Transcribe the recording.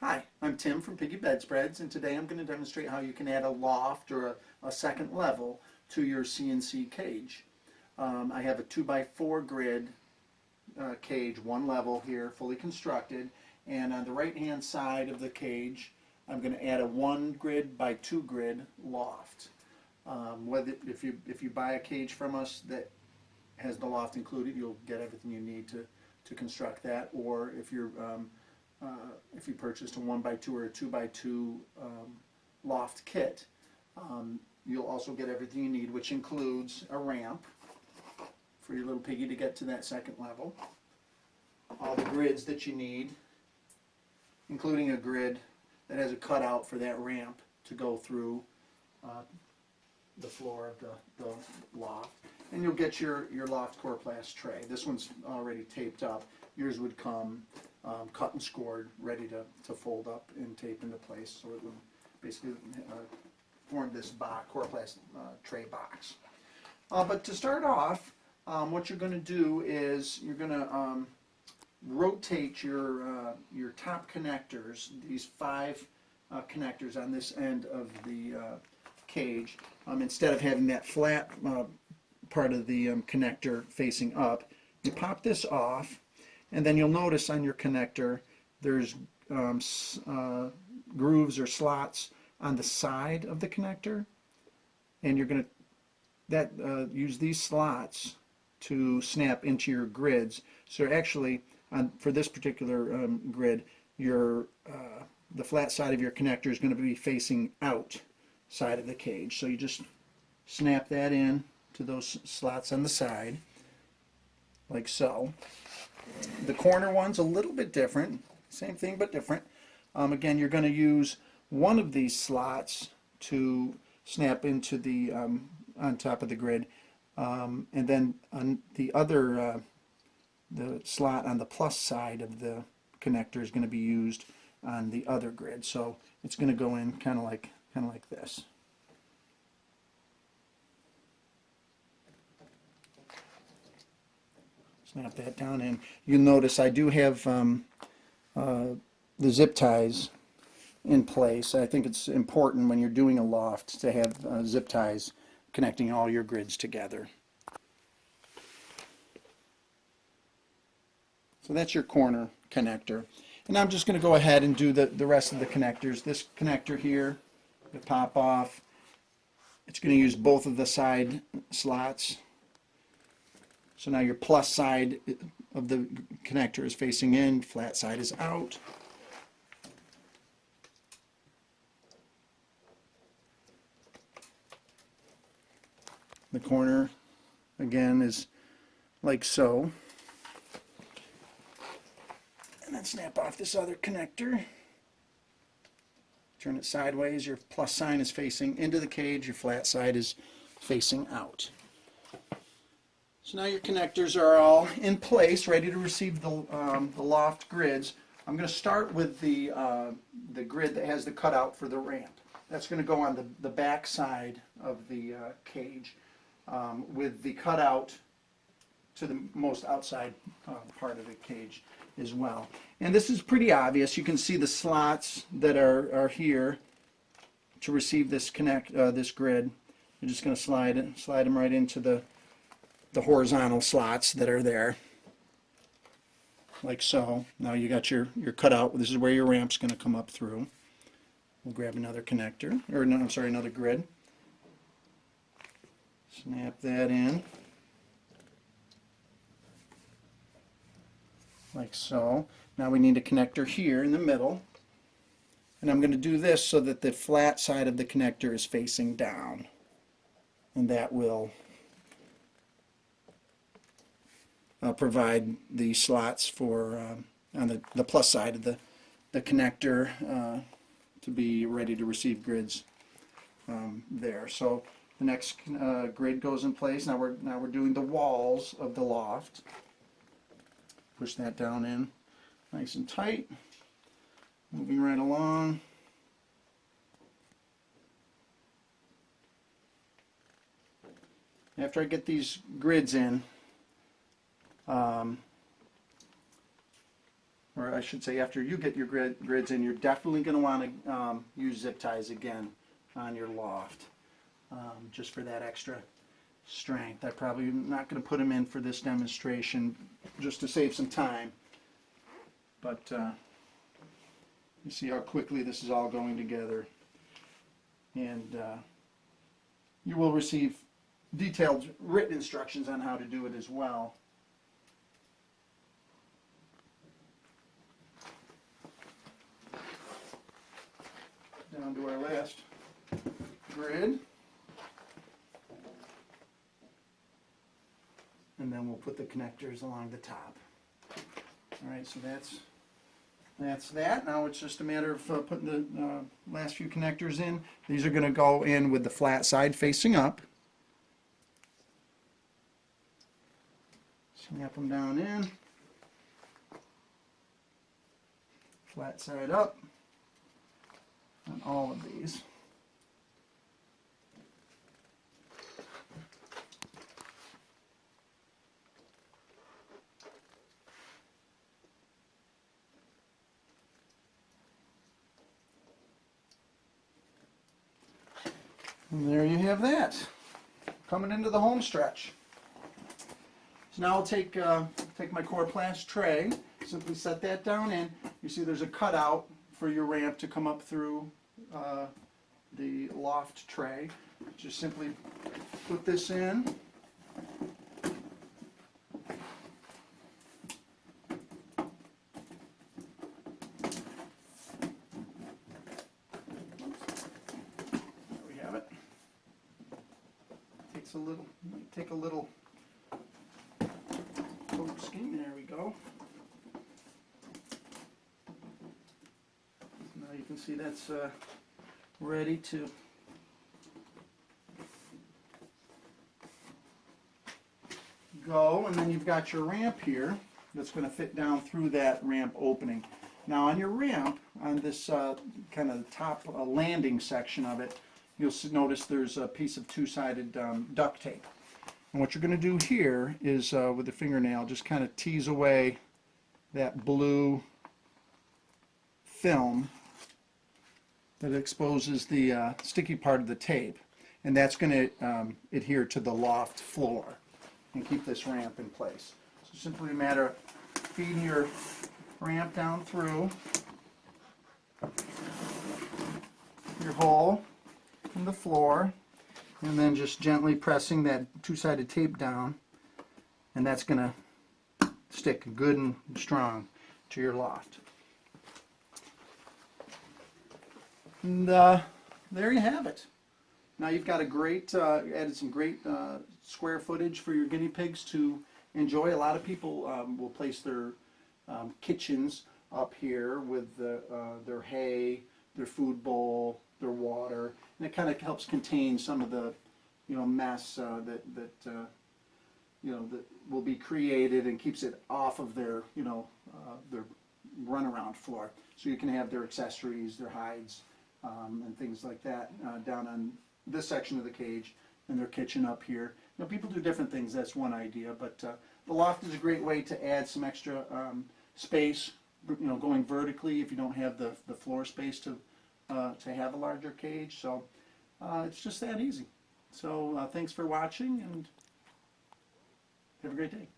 Hi, I'm Tim from Piggy Bedspreads, and today I'm going to demonstrate how you can add a loft or a second level to your CNC cage. I have a 2x4 grid cage, one level here, fully constructed, and on the right hand side of the cage I'm going to add a 1 grid by 2 grid loft. If you buy a cage from us that has the loft included, you'll get everything you need to construct that, or if you purchased a 1x2 or a 2x2 loft kit, you'll also get everything you need, which includes a ramp for your little piggy to get to that second level, all the grids that you need, including a grid that has a cutout for that ramp to go through the floor of the loft. And you'll get your loft Coroplast tray. This one's already taped up. Yours would come cut and scored, ready to fold up and tape into place, so it would basically form this Coroplast tray box. But to start off, what you're going to do is you're going to rotate your top connectors, these 5 connectors on this end of the cage. Instead of having that flat part of the connector facing up, you pop this off, and then you'll notice on your connector there's grooves or slots on the side of the connector, and you're going to use these slots to snap into your grids. So actually, for this particular grid, the flat side of your connector is going to be facing out side of the cage. So you just snap that in to those slots on the side, like so. The corner one's a little bit different, same thing but different. Again, you're going to use one of these slots to snap into the on top of the grid, and then on the other the slot on the plus side of the connector is going to be used on the other grid. So it's going to go in kind of like this. Snap that down in. You'll notice I do have the zip ties in place. I think it's important when you're doing a loft to have zip ties connecting all your grids together. So that's your corner connector. And I'm just going to go ahead and do the rest of the connectors. This connector here, the pop off, it's going to use both of the side slots. So now your plus side of the connector is facing in, flat side is out. The corner, again, is like so. And then snap off this other connector. Turn it sideways. Your plus sign is facing into the cage. Your flat side is facing out. So now your connectors are all in place, ready to receive the loft grids. I'm going to start with the grid that has the cutout for the ramp. That's going to go on the back side of the cage, with the cutout to the most outside part of the cage as well. And this is pretty obvious. You can see the slots that are here to receive this grid. You're just going to slide them right into the horizontal slots that are there, like so. Now you got your cutout. This is where your ramp's going to come up through. We'll grab another connector, or no, I'm sorry, another grid. Snap that in, like so. Now we need a connector here in the middle, and I'm going to do this so that the flat side of the connector is facing down, and that will provide the slots for on the plus side of the connector to be ready to receive grids there. So the next grid goes in place. Now we're doing the walls of the loft. Push that down in nice and tight. Moving right along. After I get these grids in, or or I should say after you get your grids in, you're definitely going to want to use zip ties again on your loft, just for that extra strength. I probably am not going to put them in for this demonstration just to save some time, but you see how quickly this is all going together, and you will receive detailed written instructions on how to do it as well. Down to our last grid, and then we'll put the connectors along the top. All right, so that's that. Now it's just a matter of putting the last few connectors in. These are going to go in with the flat side facing up. Snap them down in. Flat side up on all of these. And there you have that, coming into the home stretch. So now I'll take my Coroplast tray, simply set that down in. You see there's a cutout for your ramp to come up through the loft tray. Just simply put this in. Take a little coaxing. There we go. Now you can see that's ready to go, and then you've got your ramp here that's going to fit down through that ramp opening. Now on your ramp, on this kind of top landing section of it, you'll notice there's a piece of two-sided duct tape. And what you're going to do here is with the fingernail just kind of tease away that blue film that exposes the sticky part of the tape, and that's going to adhere to the loft floor and keep this ramp in place. So simply a matter of feeding your ramp down through your hole in the floor, and then just gently pressing that two-sided tape down, and that's going to stick good and strong to your loft. And there you have it. Now you've got a great, added some great square footage for your guinea pigs to enjoy. A lot of people will place their kitchens up here with their hay, their food bowl, their water, and it kind of helps contain some of the mess that will be created, and keeps it off of their their runaround floor. So you can have their accessories, their hides, and things like that down on this section of the cage, and their kitchen up here. People do different things. That's one idea, but the loft is a great way to add some extra space. Going vertically if you don't have the floor space to have a larger cage. So it's just that easy. So thanks for watching, and have a great day.